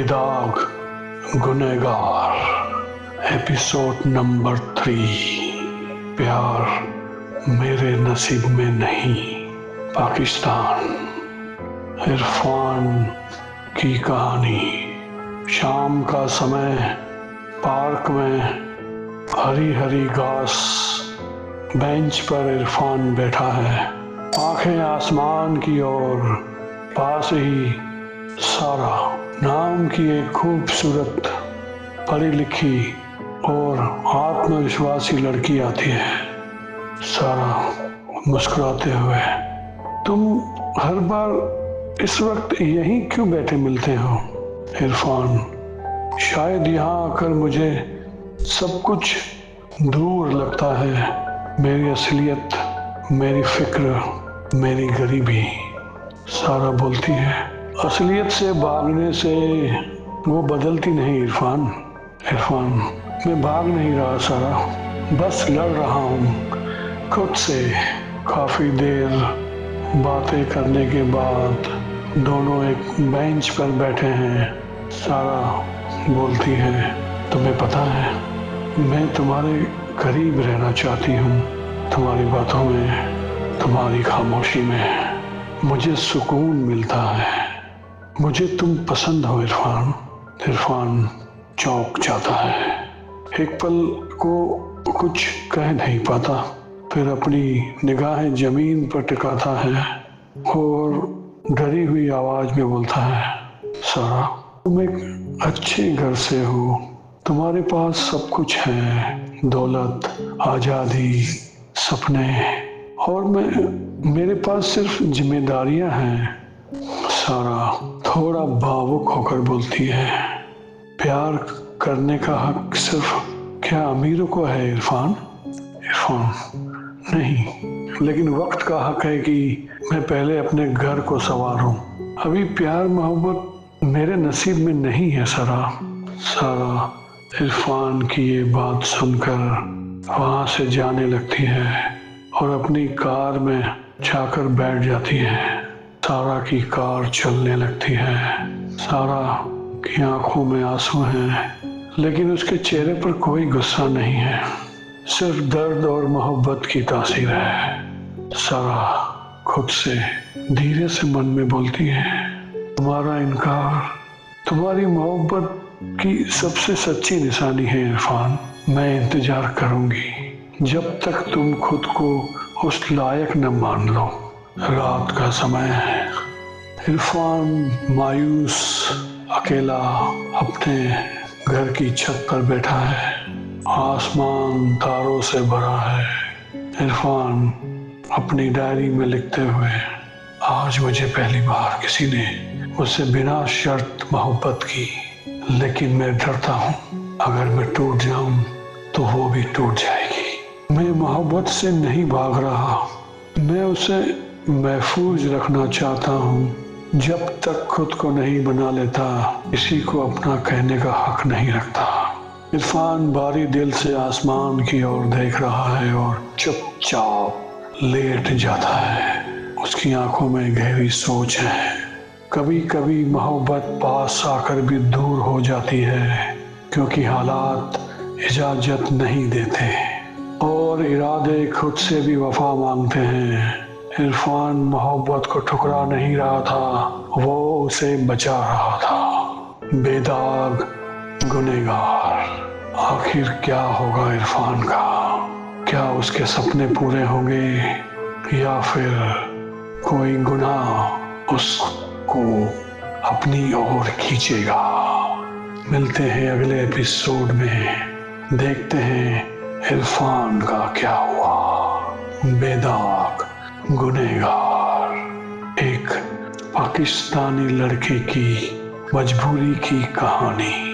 बेदाग गुनहगार episode number 3। प्यार मेरे नसीब में नहीं। पाकिस्तान। इरफान की कहानी। शाम का समय, पार्क में हरी हरी घास, बेंच पर इरफान बैठा है, आंखें आसमान की ओर। पास ही सारा नाम की एक खूबसूरत, पढ़ी लिखी और आत्मविश्वासी लड़की आती है। सारा मुस्कुराते हुए, तुम हर बार इस वक्त यहीं क्यों बैठे मिलते हो? इरफान, शायद यहाँ आकर मुझे सब कुछ दूर लगता है। मेरी असलियत, मेरी फिक्र, मेरी गरीबी। सारा बोलती है, असलियत से भागने से वो बदलती नहीं इरफान। इरफान, मैं भाग नहीं रहा सारा, बस लड़ रहा हूँ खुद से। काफी देर बातें करने के बाद दोनों एक बेंच पर बैठे हैं। सारा बोलती है, तुम्हें पता है, मैं तुम्हारे करीब रहना चाहती हूँ। तुम्हारी बातों में, तुम्हारी खामोशी में मुझे सुकून मिलता है। मुझे तुम पसंद हो इरफान। इरफान चौंक जाता है, एक पल को कुछ कह नहीं पाता, फिर अपनी निगाहें जमीन पर टिकाता है और डरी हुई आवाज में बोलता है, सारा, तुम एक अच्छे घर से हो, तुम्हारे पास सब कुछ है, दौलत, आजादी, सपने, और मेरे पास सिर्फ जिम्मेदारियां हैं। सारा थोड़ा भावुक होकर बोलती है, प्यार करने का हक सिर्फ क्या अमीरों को है इरफान? इरफान, नहीं, लेकिन वक्त का हक है कि मैं पहले अपने घर को संवारूं। अभी प्यार मोहब्बत मेरे नसीब में नहीं है सारा। सारा इरफान की ये बात सुनकर वहां से जाने लगती है और अपनी कार में जाकर बैठ जाती है। सारा की कार चलने लगती है। सारा की आंखों में आंसू हैं, लेकिन उसके चेहरे पर कोई गुस्सा नहीं है, सिर्फ दर्द और मोहब्बत की तासीर है। सारा खुद से धीरे से मन में बोलती है, तुम्हारा इनकार तुम्हारी मोहब्बत की सबसे सच्ची निशानी है इरफान। मैं इंतजार करूंगी जब तक तुम खुद को उस लायक न मान लो। रात का समय है। इरफान मायूस, अकेला अपने घर की छत पर बैठा है। आसमान तारों से भरा है। इरफान अपनी डायरी में लिखते हुए, आज मुझे पहली बार किसी ने मुझसे बिना शर्त मोहब्बत की, लेकिन मैं डरता हूँ अगर मैं टूट जाऊं तो वो भी टूट जाएगी। मैं मोहब्बत से नहीं भाग रहा, मैं उसे महफूज रखना चाहता हूँ। जब तक खुद को नहीं बना लेता, किसी को अपना कहने का हक नहीं रखता। इरफान बारी दिल से आसमान की ओर देख रहा है और चुपचाप लेट जाता है। उसकी आंखों में गहरी सोच है। कभी कभी मोहब्बत पास आकर भी दूर हो जाती है, क्योंकि हालात इजाजत नहीं देते और इरादे खुद से भी वफा मांगते हैं। इरफान मोहब्बत को ठुकरा नहीं रहा था, वो उसे बचा रहा था। बेदाग गुनहगार। आखिर क्या होगा इरफान का? क्या उसके सपने पूरे होंगे या फिर कोई गुनाह उसको अपनी ओर खींचेगा? मिलते हैं अगले एपिसोड में, देखते हैं इरफान का क्या हुआ। बेदाग गुनहगार, एक पाकिस्तानी लड़के की मजबूरी की कहानी।